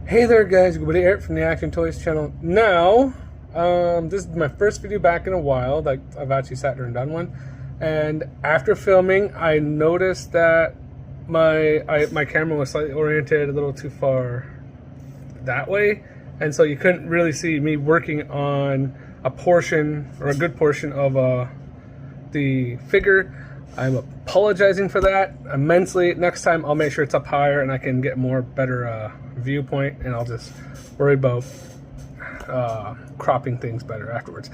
Hey there guys, good Eric from the Action Toys channel. Now, this is my first video back in a while, like I've actually sat there and done one. And after filming, I noticed that my camera was slightly oriented a little too far that way. And so you couldn't really see me working on a portion, or a good portion of the figure. I'm apologizing for that immensely. Next time I'll make sure it's up higher and I can get better viewpoint, and I'll just worry about cropping things better afterwards.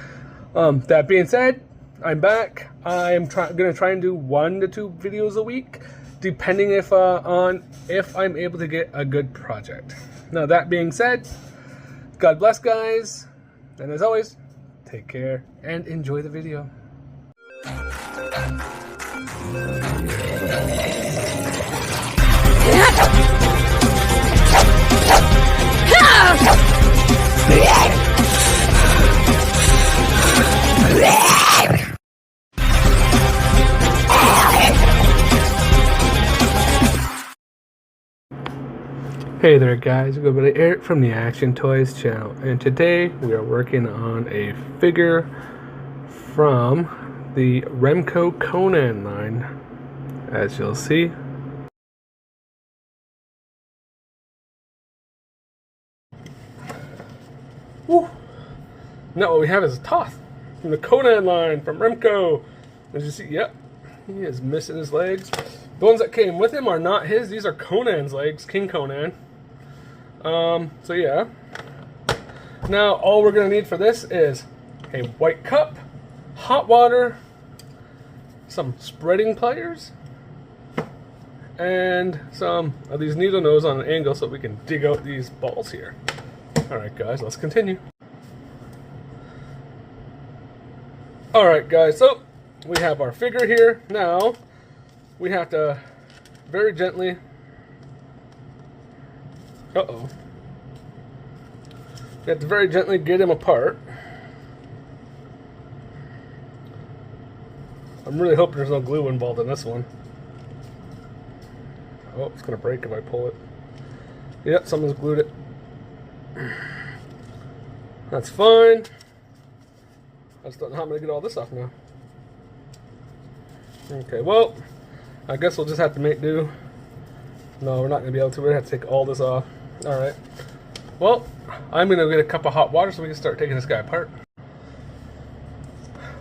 That being said, I'm back. I'm gonna try and do 1 to 2 videos a week, depending on if I'm able to get a good project. Now that being said, God bless guys, and as always, take care and enjoy the video. Hey there guys, good Eric from the Action Toys channel, and today we are working on a figure from the Remco Conan line, as you'll see. Woo. Now what we have is Toth from the Conan line from Remco. As you see, yep, he is missing his legs. The ones that came with him are not his, these are Conan's legs, King Conan. So yeah. Now all we're gonna need for this is a white cup, hot water, some spreading pliers, and some of these needle nose on an angle so we can dig out these balls here. Alright guys, let's continue. Alright guys, so we have our figure here. Now we have to very gently we have to very gently get him apart. I'm really hoping there's no glue involved in this one. Oh, it's gonna break if I pull it. Yep, someone's glued it. That's fine. I just don't know how I'm gonna get all this off now. Okay, well, I guess we'll just have to make do. No, we're not gonna be able to. We're gonna have to take all this off. Alright. Well, I'm gonna get a cup of hot water so we can start taking this guy apart.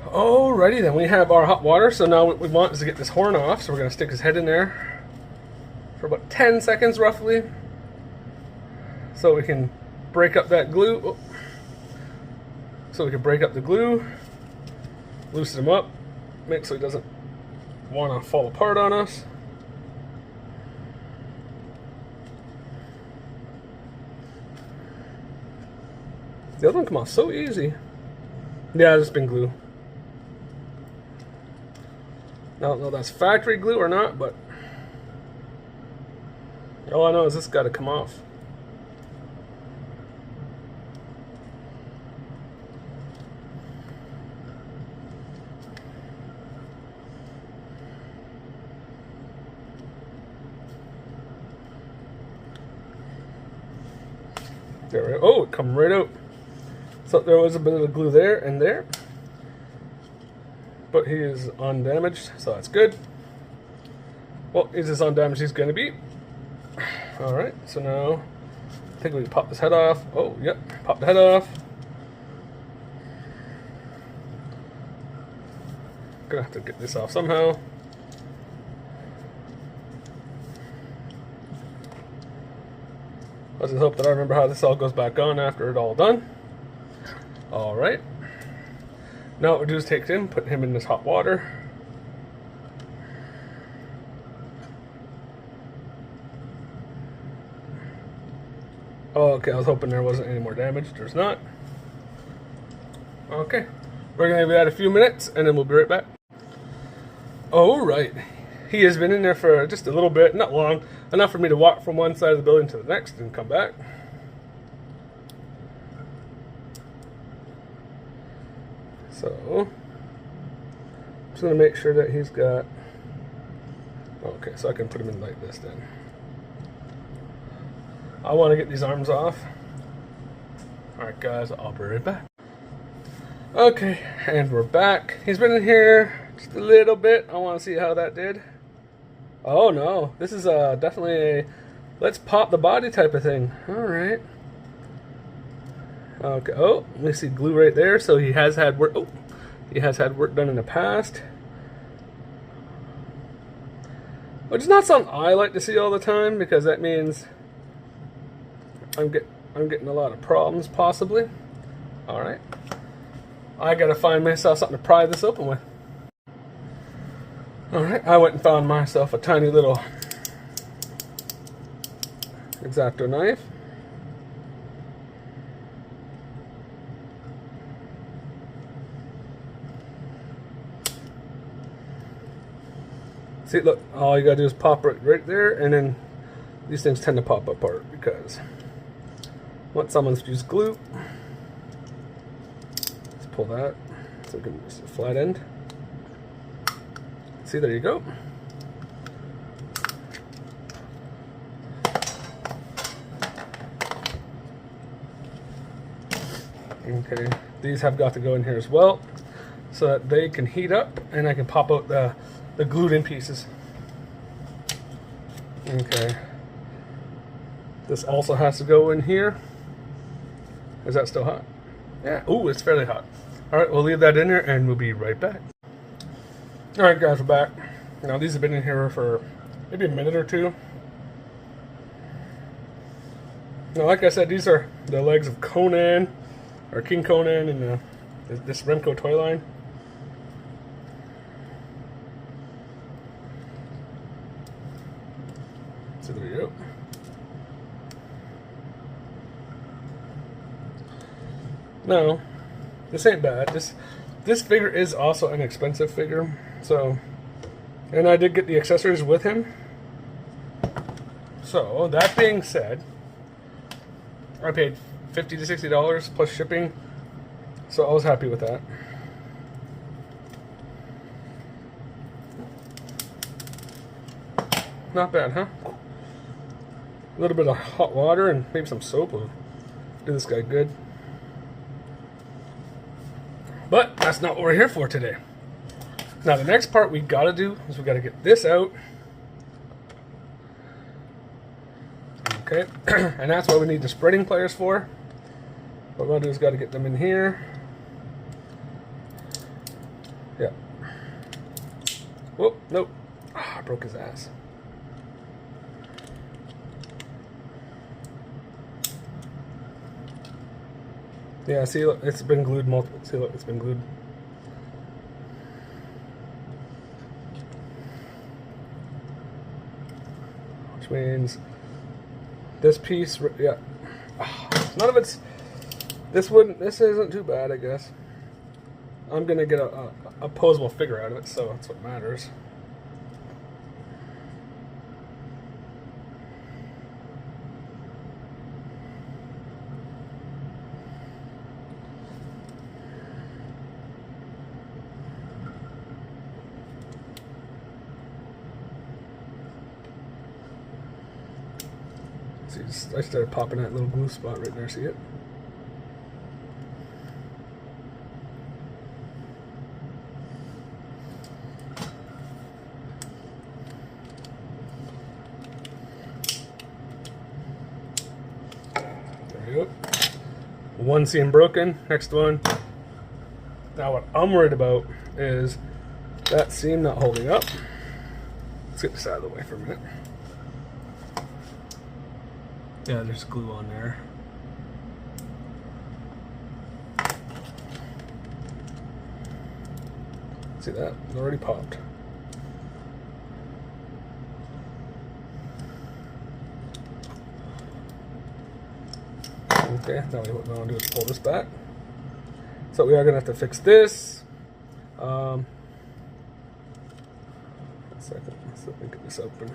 Alrighty then, we have our hot water. So now what we want is to get this horn off. So we're gonna stick his head in there for about 10 seconds roughly, so we can break up that glue. Oh. So we can break up the glue, loosen him up, make so he doesn't want to fall apart on us. The other one come off so easy. Yeah, it's been glue. I don't know if that's factory glue or not, but all I know is this got to come off. There we go. Oh, it come right out. So there was a bit of the glue there and there, but he is undamaged, so that's good. Well, he's as undamaged as he's going to be. Alright, so now I think we can pop his head off. Oh, yep, pop the head off. Gonna have to get this off somehow. Let's just hope that I remember how this all goes back on after it's all done. Alright. Now what we do is take him, put him in this hot water. Oh, okay, I was hoping there wasn't any more damage. There's not. Okay. We're going to leave that a few minutes, and then we'll be right back. Alright. He has been in there for just a little bit, not long. Enough for me to walk from one side of the building to the next and come back. So, I'm just going to make sure that he's got... Okay, so I can put him in like this then. I want to get these arms off. Alright guys, I'll be right back. Okay, and we're back. He's been in here just a little bit. I want to see how that did. Oh no, this is definitely a let's pop the body type of thing. Alright. Okay, oh, we see glue right there, so he has had work. Oh, he has had work done in the past. Which is not something I like to see all the time, because that means I'm getting a lot of problems, possibly. Alright. I gotta find myself something to pry this open with. Alright, I went and found myself a tiny little X-Acto knife. See, look, all you gotta do is pop right there, and then these things tend to pop apart because once someone's used glue, let's pull that so we can just a flat end. See, there you go. Okay, these have got to go in here as well so that they can heat up and I can pop out the glued in pieces. Okay. This also has to go in here. Is that still hot? Yeah. Ooh, it's fairly hot. Alright, we'll leave that in there and we'll be right back. Alright guys, we're back. Now these have been in here for maybe a minute or two. Now like I said, these are the legs of Conan, or King Conan, and this Remco toy line. So there you go. No, this ain't bad. This figure is also an expensive figure, so, and I did get the accessories with him. So that being said, I paid $50 to $60 plus shipping, so I was happy with that. Not bad, huh? A little bit of hot water and maybe some soap will do this guy good. But that's not what we're here for today. Now the next part we gotta do is we gotta get this out. Okay, and that's what we need the spreading pliers for. What we're gonna do is gotta get them in here. Yeah. Whoop, nope. Ah, I broke his ass. Yeah, see, look, it's been glued multiple. See, look, it's been glued. Which means this piece, yeah. None of it's. This isn't too bad, I guess. I'm gonna get a posable figure out of it, so that's what matters. See, I started popping that little glue spot right there. See it? There you go. One seam broken. Next one. Now what I'm worried about is that seam not holding up. Let's get this out of the way for a minute. Yeah, there's glue on there. See that? It's already popped. Okay, now what we want to do is pull this back. So we are going to have to fix this. One second, let me get this open.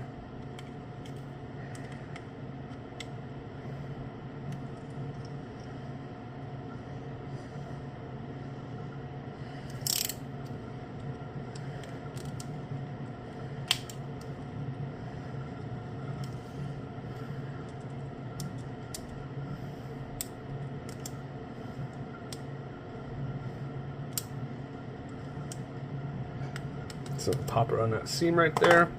So pop it on that seam right there.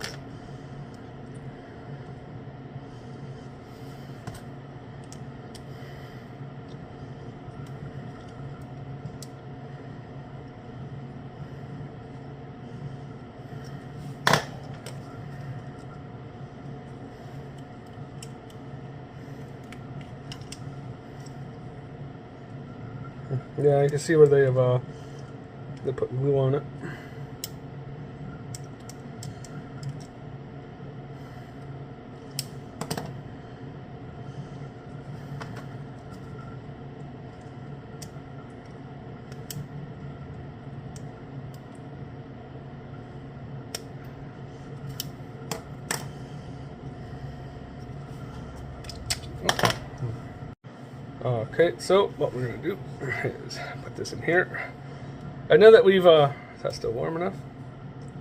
Yeah, you can see where they put glue on it. Okay, so what we're gonna do is put this in here. I know that we've, is that still warm enough?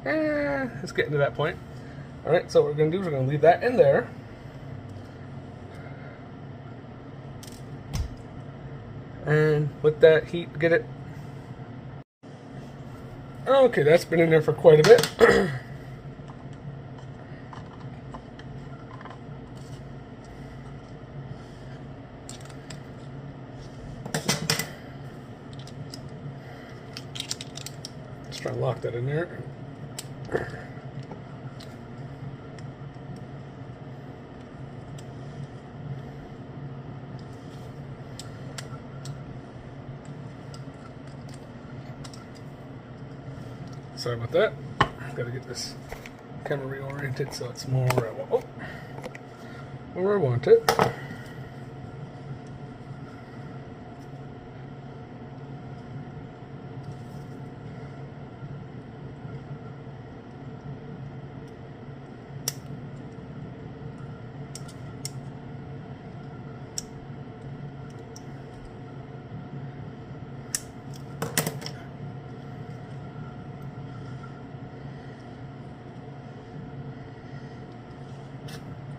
It's getting to that point. All right, so what we're gonna do is we're gonna leave that in there. And with that heat, get it. Okay, that's been in there for quite a bit. Try and lock that in there. Sorry about that. Got to get this camera reoriented so it's more where I want it.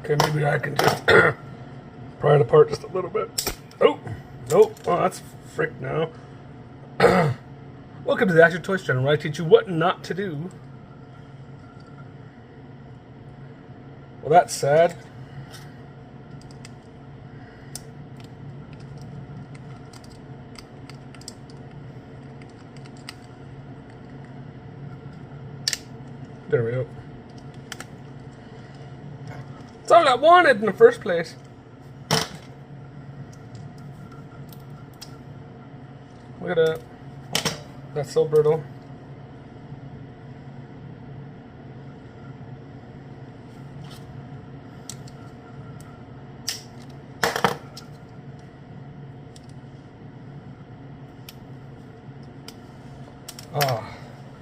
Okay, maybe I can just pry it apart just a little bit. Oh, nope. Oh, that's frick now. Welcome to the Action Toys channel, where I teach you what not to do. Well, that's sad. There we go. It's all I wanted in the first place. Look at that. That's so brittle.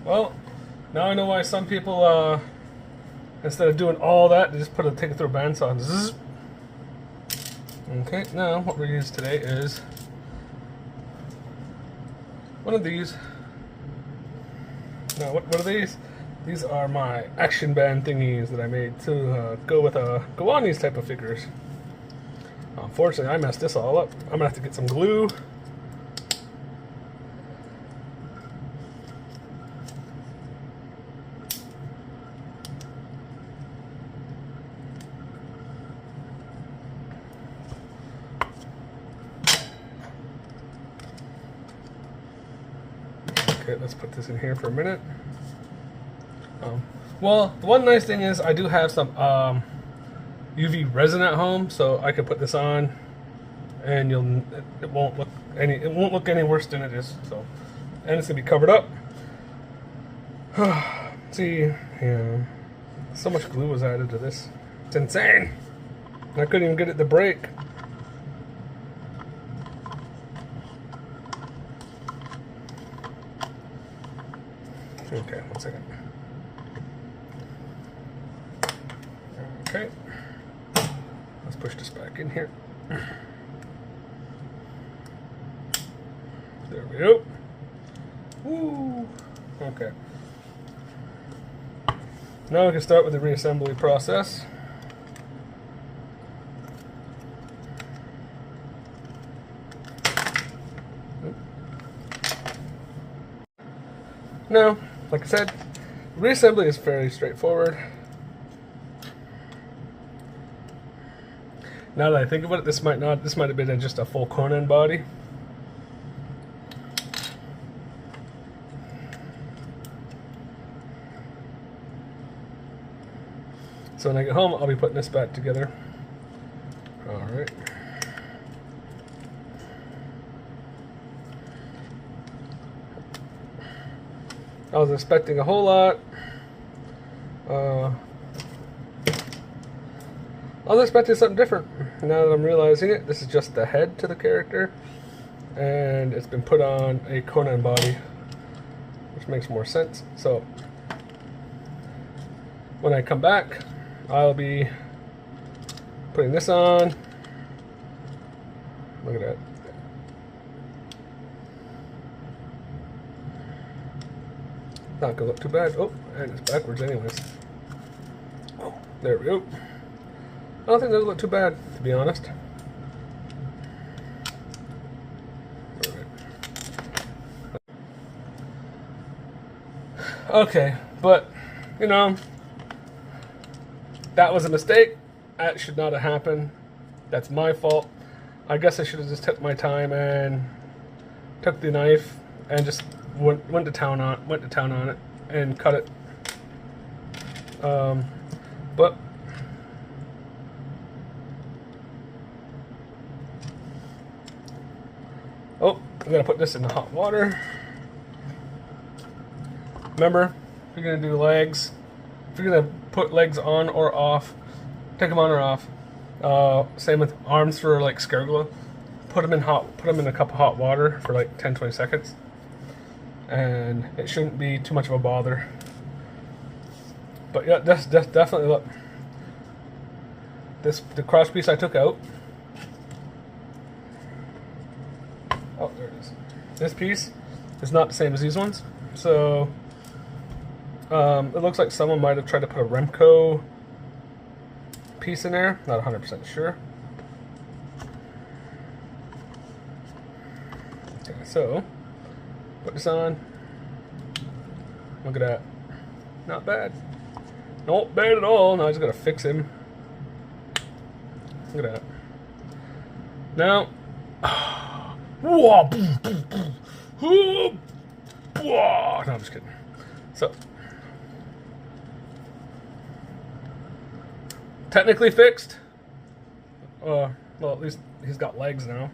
Well, now I know why some people instead of doing all that, they just take it through a bandsaw. Zzz. Okay, now what we're using today is one of these. Now, what are these? These are my action band thingies that I made to go on these type of figures. Unfortunately, I messed this all up. I'm gonna have to get some glue. Okay, let's put this in here for a minute. Well, the one nice thing is I do have some UV resin at home, so I can put this on, and it won't look any worse than it is. So, and it's gonna be covered up. See, yeah, so much glue was added to this. It's insane. I couldn't even get it to break. Okay, one second. Okay, let's push this back in here. There we go. Woo. Okay. Now we can start with the reassembly process. Now, like I said, reassembly is fairly straightforward. Now that I think about it, this might have been just a full Conan body. So when I get home, I'll be putting this back together. Alright. I was expecting a whole lot. I was expecting something different. Now that I'm realizing it, this is just the head to the character, and it's been put on a Conan body, which makes more sense. So when I come back, I'll be putting this on. Look at that. Not gonna look too bad. Oh, and it's backwards anyways. Oh, there we go. I don't think that'll look too bad, to be honest. Okay, but, you know, that was a mistake. That should not have happened. That's my fault. I guess I should have just took my time and took the knife and just went to town on it and cut it. But oh, I'm gonna put this in the hot water. Remember, if you're gonna do legs, if you're gonna put legs on or off, take them on or off. Same with arms for like Scargula. Put them in a cup of hot water for like 10-20 seconds. And it shouldn't be too much of a bother. But yeah, that's definitely, look. The crotch piece I took out. Oh, there it is. This piece is not the same as these ones. So it looks like someone might have tried to put a Remco piece in there. Not 100% sure. Okay, so put this on. Look at that. Not bad. Not bad at all. Now I just gotta fix him. Look at that. Now, no, I'm just kidding. So, technically fixed. Well, at least he's got legs now.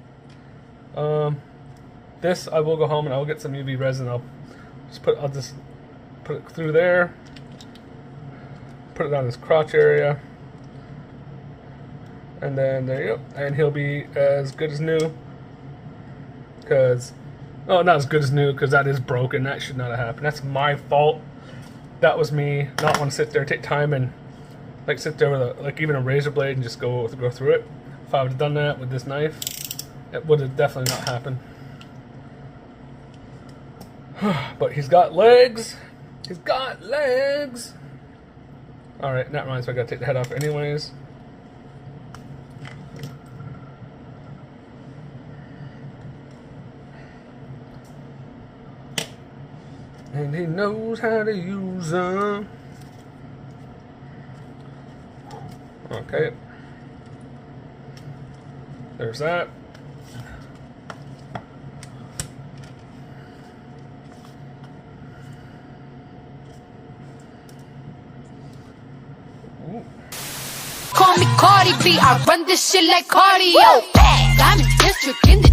This I will go home and I will get some UV resin. I'll just put it through there. Put it on his crotch area. And then there you go. And he'll be as good as new. Because, oh, not as good as new because that is broken. That should not have happened. That's my fault. That was me not want to sit there, take time and like sit there with even a razor blade and just go through it. If I would have done that with this knife, it would have definitely not happened. But he's got legs. He's got legs. Alright, that reminds me, I gotta take the head off anyways. And he knows how to use them. Okay. There's that. Call me Cardi B, I run this shit like cardio. I'm in district in the